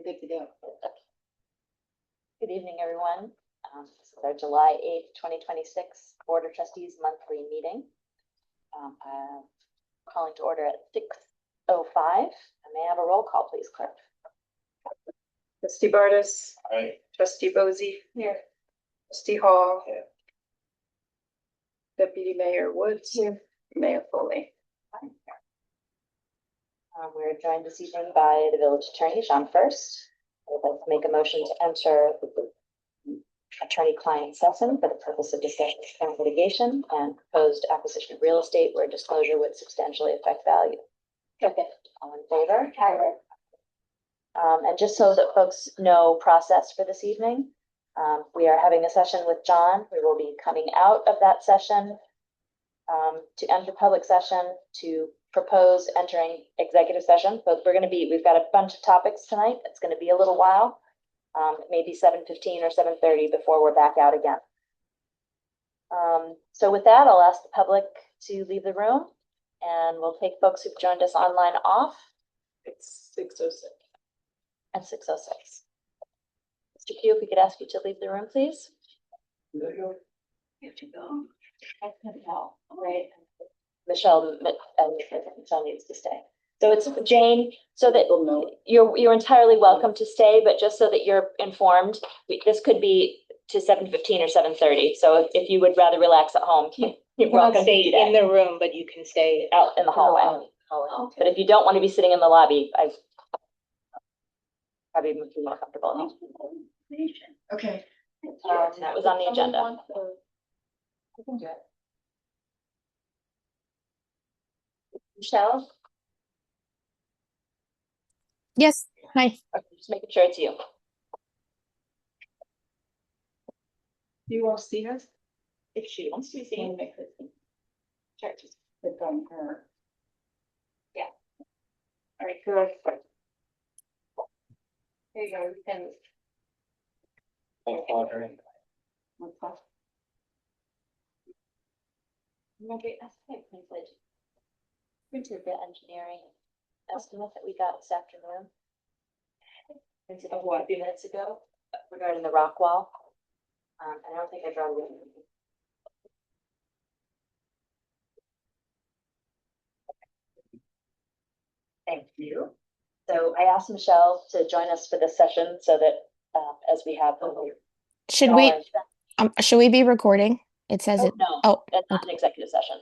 good to go. Good evening, everyone. This is our July 8th, 2026 Board of Trustees monthly meeting. I'm calling to order at 6:05. May I have a roll call, please, clerk? Trustee Bartis. Aye. Trustee Bosey. Here. Trustee Hall. Here. Deputy Mayor Woods. Here. Mayor Foley. We're joined this evening by the village attorney, John First. I would like to make a motion to enter attorney-client session for the purpose of discussion of current litigation and proposed acquisition of real estate where disclosure would substantially affect value. Second. All in favor? Aye. And just so that folks know process for this evening, we are having a session with John. We will be coming out of that session to enter public session, to propose entering executive session. So we've got a bunch of topics tonight. It's going to be a little while. It may be 7:15 or 7:30 before we're back out again. So with that, I'll ask the public to leave the room, and we'll take folks who've joined us online off. It's 6:06. At 6:06. Mr. Q, if we could ask you to leave the room, please. There you go. You have to go. No, right. Michelle needs to stay. So it's Jane, so that you're entirely welcome to stay, but just so that you're informed, this could be to 7:15 or 7:30. So if you would rather relax at home, you're welcome to Stay do that. in the room, but you can stay Out in the hallway. Okay. But if you don't want to be sitting in the lobby, I probably would be more comfortable. Okay. That was on the agenda. We can do it. Michelle? Yes, hi. Okay, just making sure it's you. Do you want to see us? If she wants to be seen. Sure. Just click on her. Yeah. All right, good. There you go. You can. What's that? Maybe I think we did. Printed the engineering estimate that we got this afternoon. Printed it a few minutes ago regarding the rock wall. I don't think I brought it with me. Thank you. So I asked Michelle to join us for this session so that as we have. Should we be recording? It says it. No, Oh, that's not an executive session.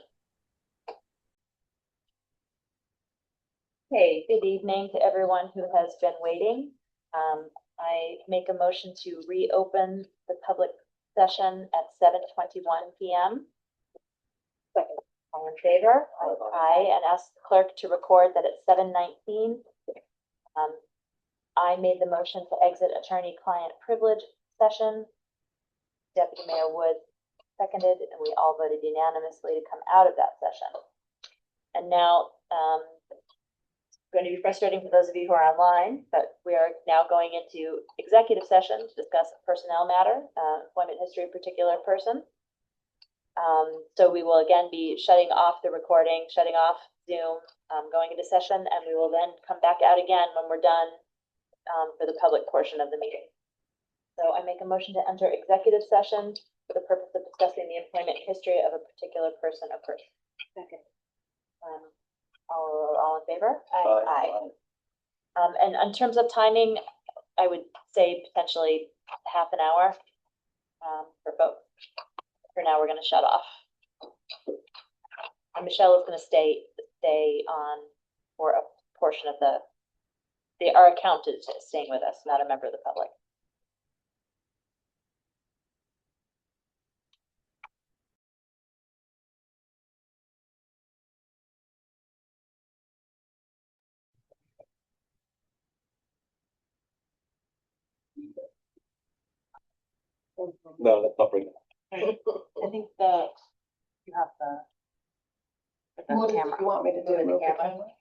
Okay, good evening to everyone who has been waiting. I make a motion to reopen the public session at 7:21 p.m. Second. All in favor? Aye, and ask the clerk to record that at 7:19. I made the motion to exit attorney-client privilege session. Deputy Mayor Wood seconded, and we all voted unanimously to come out of that session. And now, going to be frustrating for those of you who are online, but we are now going into executive session to discuss a personnel matter, employment history of a particular person. So we will again be shutting off the recording, shutting off Zoom, going into session, and we will then come back out again when we're done for the public portion of the meeting. So I make a motion to enter executive session for the purpose of discussing the employment history of a particular person or person. Second. All in favor? Aye. And in terms of timing, I would say potentially half an hour for both. For now, we're going to shut off. And Michelle is going to stay on for a portion of our accountant is staying with us, not a member of the public. No, that's not bringing. I think you have the camera. You want me to do in the camera?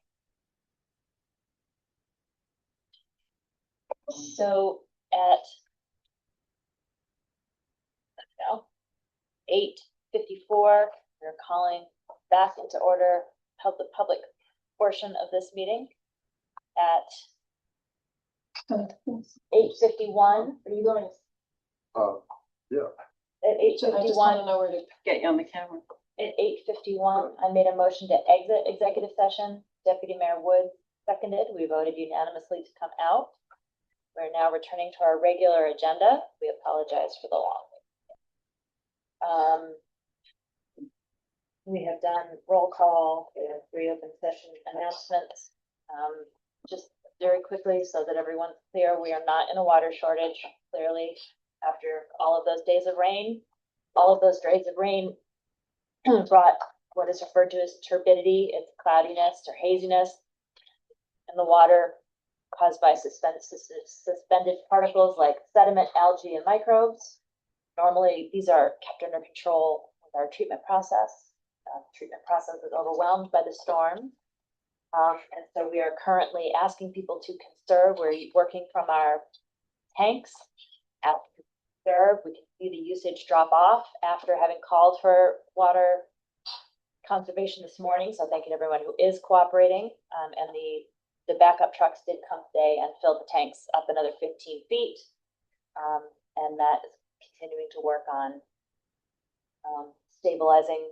So at 8:54, we're calling back into order the public portion of this meeting at 8:51, Are you going? Yeah. at I just want 8:51, to know where to get you on the camera. at 8:51, I made a motion to exit executive session. Deputy Mayor Wood seconded. We voted unanimously to come out. We're now returning to our regular agenda. We apologize for the long wait. We have done roll call, we have 3 open session announcements. Just very quickly so that everyone's clear, we are not in a water shortage, clearly, after all of those days of rain. All of those days of rain brought what is referred to as turbidity, it's cloudiness or haziness in the water caused by suspended particles like sediment, algae, and microbes. Normally, these are kept under control with our treatment process. The treatment process is overwhelmed by the storm. And so we are currently asking people to conserve. We're working from our tanks at conserve. We can see the usage drop off after having called for water conservation this morning. So thank you to everyone who is cooperating. And the backup trucks did come today and fill the tanks up another 15 feet. And that is continuing to work on stabilizing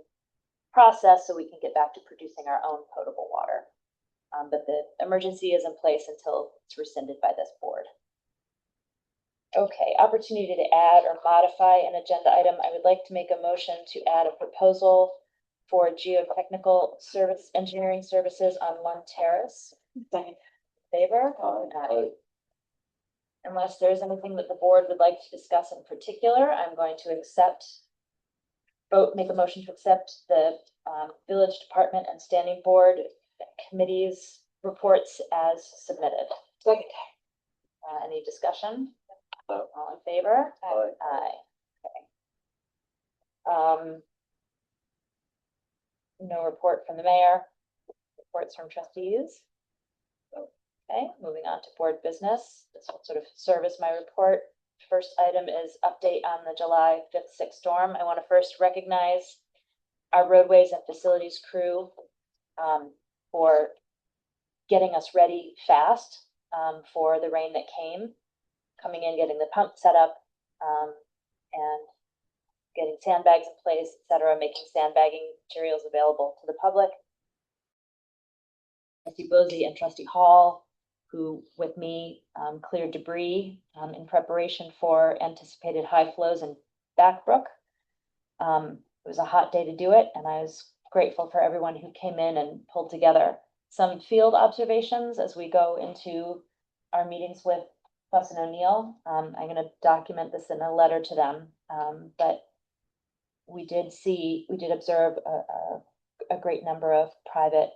process so we can get back to producing our own potable water. But the emergency is in place until it's rescinded by this board. Okay, opportunity to add or modify an agenda item. I would like to make a motion to add a proposal for geotechnical service, engineering services on Lund Terrace. Second. Favor? Aye. Unless there's anything that the board would like to discuss in particular, I'm going to make a motion to accept the village department and standing board committees reports as submitted. Second. Any discussion? No. All in favor? Aye. Okay. No report from the mayor. Reports from trustees. Okay, moving on to board business. This will sort of serve as my report. First item is update on the July 5th, 6th storm. I want to first recognize our roadways and facilities crew for getting us ready fast for the rain that came, coming in, getting the pump set up, and getting sandbags in place, etc., making sandbagging materials available to the public. Trustee Bosey and Trustee Hall, who with me cleared debris in preparation for anticipated high flows in Backbrook. It was a hot day to do it, and I was grateful for everyone who came in and pulled together some field observations as we go into our meetings with Fuss and O'Neill. I'm going to document this in a letter to them, but we did observe a great number of private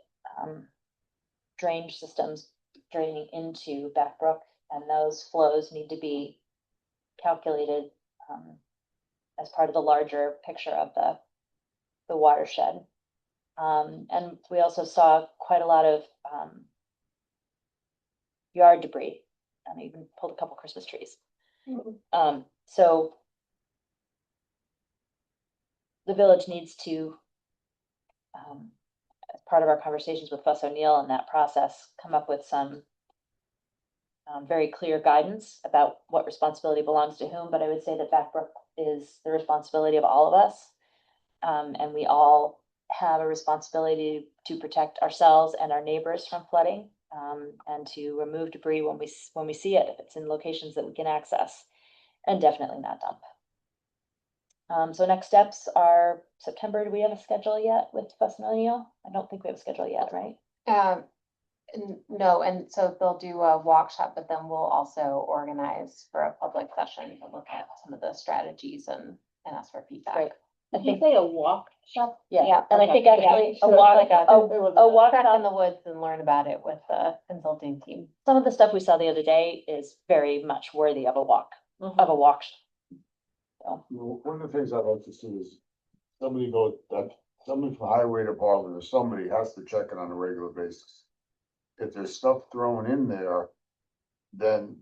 drainage systems draining into Backbrook, and those flows need to be calculated as part of the larger picture of the watershed. And we also saw quite a lot of yard debris, and even pulled a couple Christmas trees. So the village needs to, as part of our conversations with Fuss O'Neill in that process, come up with some very clear guidance about what responsibility belongs to whom. But I would say that Backbrook is the responsibility of all of us. And we all have a responsibility to protect ourselves and our neighbors from flooding, and to remove debris when we see it, if it's in locations that we can access, and definitely not dump. So next steps are September. Do we have a schedule yet with Fuss and O'Neill? I don't think we have a schedule yet, right? No, and so they'll do a workshop, but then we'll also organize for a public session to look at some of the strategies and ask for feedback. Great. I Did you think, say a walk shop? yeah, and I think okay, actually yeah. a walk, Like a walk Trek up. in the woods and learn about it with the consulting team. Some of the stuff we saw the other day is very much worthy of a walk. So, Well, one of the things I'd like to see is somebody from highway department or somebody has to check it on a regular basis. If there's stuff thrown in there, then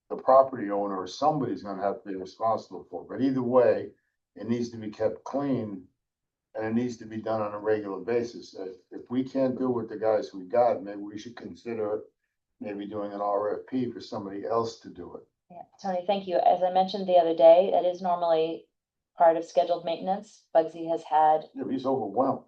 the property owner or somebody's gonna have to be responsible for it. But either way, it needs to be kept clean and it needs to be done on a regular basis. If we can't do with the guys we got, maybe we should consider maybe doing an RFP for somebody else to do it. Yeah, Tony, thank you. As I mentioned the other day, that is normally part of scheduled maintenance. Bugsy has had, Yeah, but he's overwhelmed.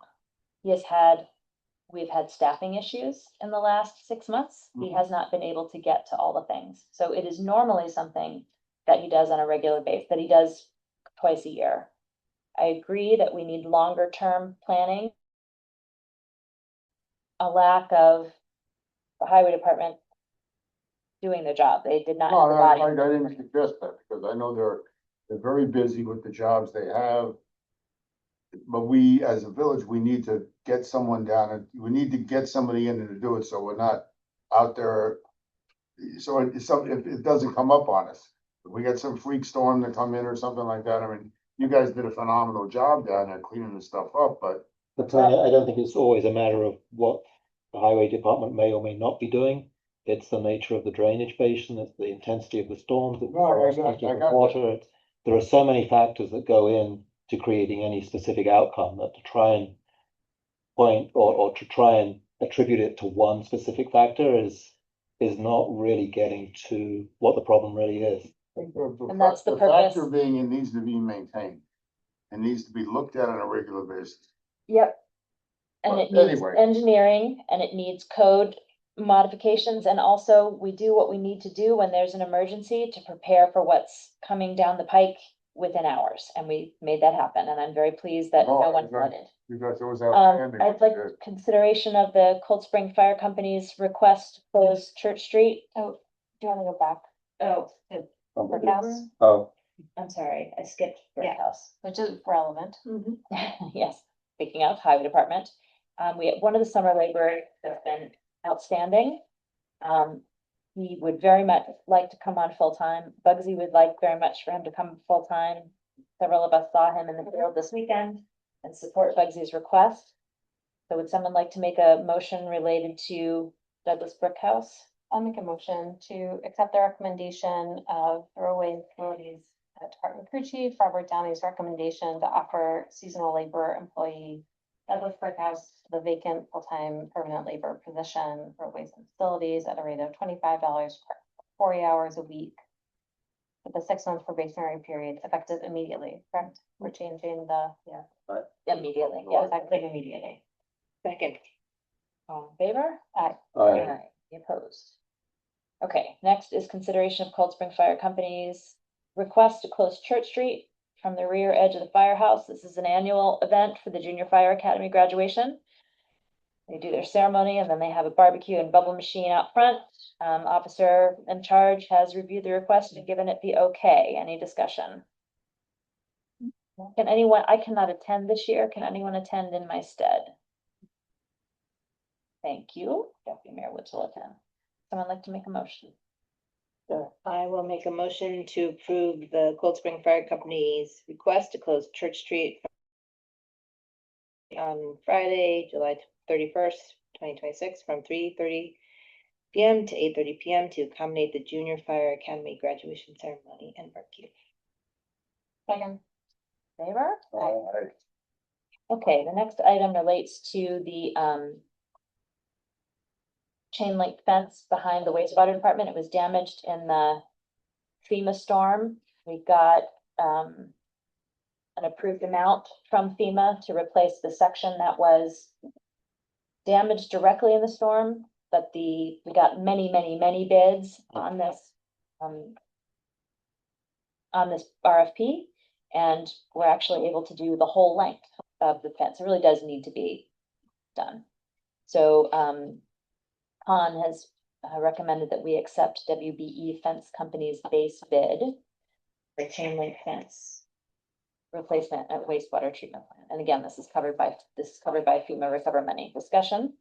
we've had staffing issues in the last 6 months. He Mhm. has not been able to get to all the things. So it is normally something that he does on a regular basis, that he does twice a year. I agree that we need longer term planning. A lack of the highway department doing their job. They did not No, have the I body. didn't suggest that, because I know they're very busy with the jobs they have. But we, as a village, we need to get someone down, and we need to get somebody in to do it, so we're not out there. So if it doesn't come up on us, if we get some freak storm to come in or something like that, I mean, you guys did a phenomenal job down there cleaning the stuff up, but. But I don't think it's always a matter of what the highway department may or may not be doing. It's the nature of the drainage basin, it's the intensity of the storms, it's the No, I porosity got of the that. water. There are so many factors that go in to creating any specific outcome that to try and point or to try and attribute it to one specific factor is not really getting to what the problem really is. And that's the factor purpose. being, it needs to be maintained. It needs to be looked at on a regular basis. Yep. And But it needs anyway. engineering and it needs code modifications. And also we do what we need to do when there's an emergency to prepare for what's coming down the pike within hours. And we made that happen. And I'm very pleased that no Oh, one okay. flooded. You guys, it was outstanding. I'd like consideration of the Cold Spring Fire Company's request to close Church Street. Oh, do you want to go back? Oh, to Brickhouse? Oh, I'm sorry, I skipped Yeah. Brickhouse. Which is relevant. Yes, speaking of highway department, we had one of the summer laborers that's been outstanding. He would very much like to come on full-time. Bugsy would like very much for him to come full-time. Several of us saw him in the field this weekend and support Bugsy's request. So would someone like to make a motion related to Douglas Brickhouse? I'll make a motion to accept the recommendation of Throwaway Facilities Department Crew Chief Robert Downey's recommendation to offer seasonal labor employee Douglas Brickhouse the vacant full-time permanent labor position for waste and facilities at a rate of $25 per 40 hours a week. With the 6-month probationary period effective immediately, correct? We're changing the, Immediately, yes. effective immediately. Second. All in favor? I, Aye. Any opposed? Okay, next is consideration of Cold Spring Fire Company's request to close Church Street from the rear edge of the firehouse. This is an annual event for the Junior Fire Academy graduation. They do their ceremony and then they have a barbecue and bubble machine out front. Officer in charge has reviewed the request and given it the okay. Any discussion? Can anyone, I cannot attend this year. Can anyone attend in my stead? Thank you. Deputy Mayor Woods will attend. Someone like to make a motion? Sure. I will make a motion to approve the Cold Spring Fire Company's request to close Church Street on Friday, July 31st, 2026, from 3:30 p.m. to 8:30 p.m. to accommodate the Junior Fire Academy graduation ceremony and barbecue. Second. Favor? Aye. Okay, the next item relates to the chain link fence behind the wastewater department. It was damaged in the FEMA storm. We got an approved amount from FEMA to replace the section that was damaged directly in the storm, but we got many bids on this RFP, and we're actually able to do the whole length of the fence. It really does need to be done. So Han has recommended that we accept WBE Fence Company's base bid for chain link fence replacement at wastewater treatment plant. And again, this is covered by FEMA recover money. Discussion?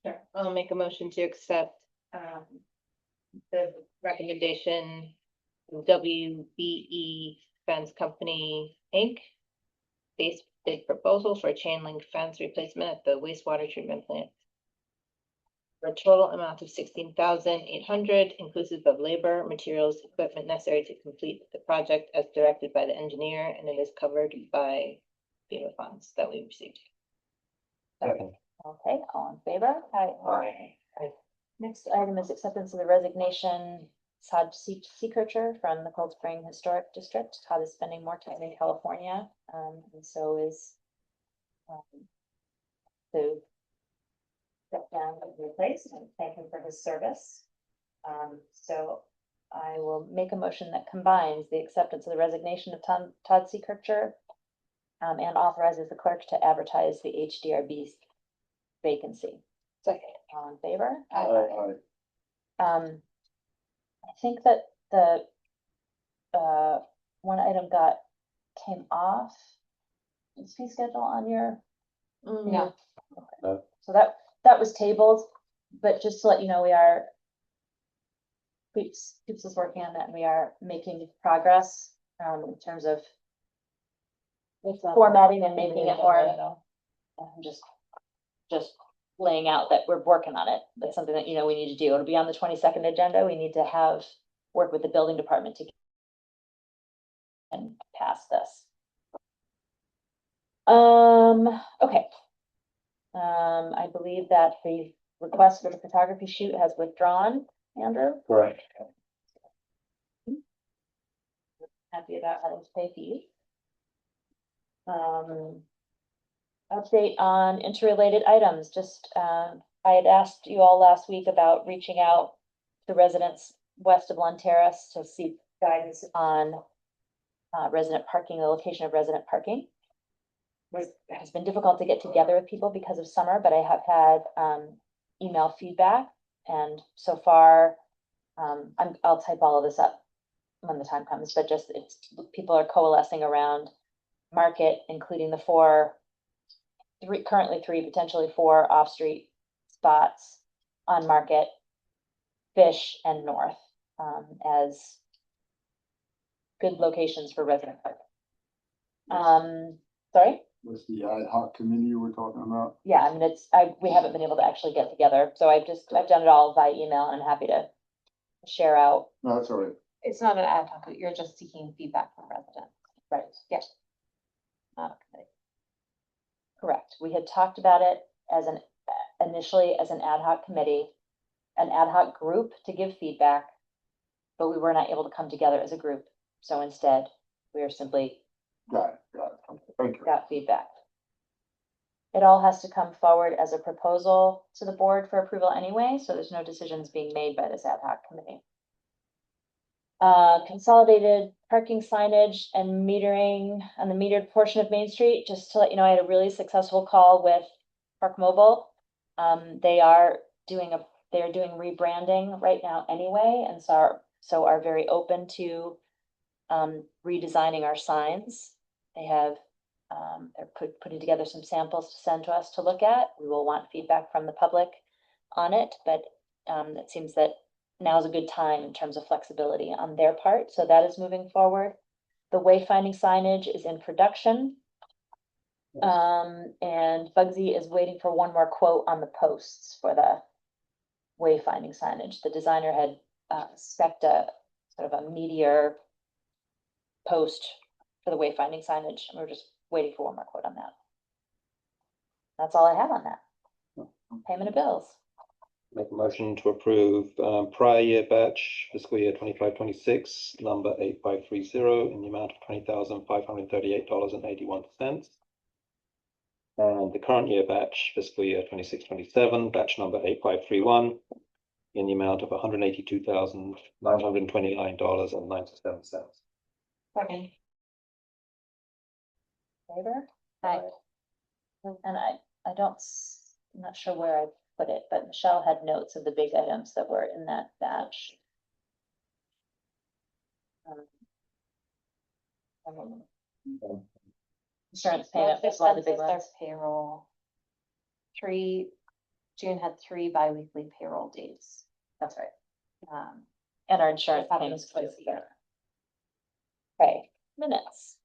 Sure. I'll make a motion to accept the recommendation of WBE Fence Company, Inc. Base bid proposal for chain link fence replacement at the wastewater treatment plant. For a total amount of $16,800, inclusive of labor, materials, equipment necessary to complete the project as directed by the engineer, and it is covered by FEMA funds that we received. Second. Okay, all in favor? Aye. Next item is acceptance of the resignation, Todd Seekircher from the Cold Spring Historic District. Todd is spending more time in California, and so is to step down and replace and thank him for his service. So I will make a motion that combines the acceptance of the resignation of Todd Seekircher and authorizes the clerk to advertise the HDRB vacancy. Second. All in favor? Aye. I think that the one item came off. Is fee schedule on your? No. No. So that was tabled, but just to let you know, keeps us working on that, and we are making progress in terms of formatting and making it more. I'm just laying out that we're working on it. That's something that, we need to do. It'll be on the 22nd agenda. We need to work with the building department to and pass this. Okay. I believe that the request for the photography shoot has withdrawn, Andrew. Correct. Happy about having to pay fees. Update on interrelated items. Just, I had asked you all last week about reaching out to residents west of Lund Terrace to seek guidance on resident parking, the location of resident parking. It has been difficult to get together with people because of summer, but I have had email feedback, and so far, I'll type all of this up when the time comes, but just people are coalescing around Market, including the currently three, potentially four off-street spots on Market, Fish, and North as good locations for resident parking. Sorry? Was the ad hoc committee you were talking about? Yeah, I mean, we haven't been able to actually get together, so I've done it all by email, and I'm happy to share out. No, that's all right. It's not an ad hoc, you're just seeking feedback from residents. Right. Yes. Not a committee. Correct. We had talked about it initially as an ad hoc committee, an ad hoc group to give feedback, but we were not able to come together as a group. So instead, we are simply Got it. Thank you. got feedback. It all has to come forward as a proposal to the board for approval anyway, so there's no decisions being made by this ad hoc committee. Consolidated parking signage and metering on the metered portion of Main Street. Just to let you know, I had a really successful call with Park Mobile. They are doing rebranding right now anyway, and so are very open to redesigning our signs. They have they're putting together some samples to send to us to look at. We will want feedback from the public on it, but it seems that now is a good time in terms of flexibility on their part. So that is moving forward. The wayfinding signage is in production. And Bugsy is waiting for one more quote on the posts for the wayfinding signage. The designer had spec'd a sort of a meteor post for the wayfinding signage, and we're just waiting for one more quote on that. That's all I have on that. Payment of bills. Make a motion to approve prior year batch fiscal year 25-26 number 8530 in the amount of $20,538.81. And the current year batch fiscal year 26-27 batch number 8531 in the amount of $182,929.97. Second. Favor? Aye. And I'm not sure where I put it, but Michelle had notes of the big items that were in that batch. Insurance payment was one of the big Their ones. payroll. June had 3 bi-weekly payroll days. That's right. Um, And our insurance That payments was twice twice a a year. Okay, minutes.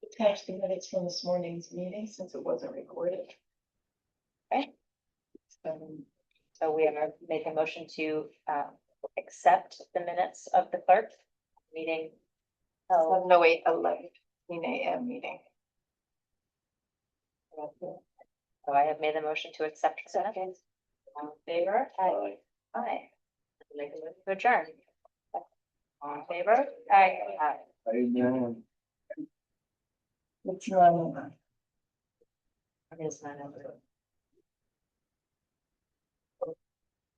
Attach the minutes from this morning's meeting since it wasn't recorded. Okay. So we are making a motion to accept the minutes of the clerk meeting. Oh, No, wait, 11 a.m. meeting. So I have made the motion to accept the minutes. All in favor? Aye. Aye. Make a motion to adjourn. All in favor? Aye. Aye. Amen. It's not. It is 9:00.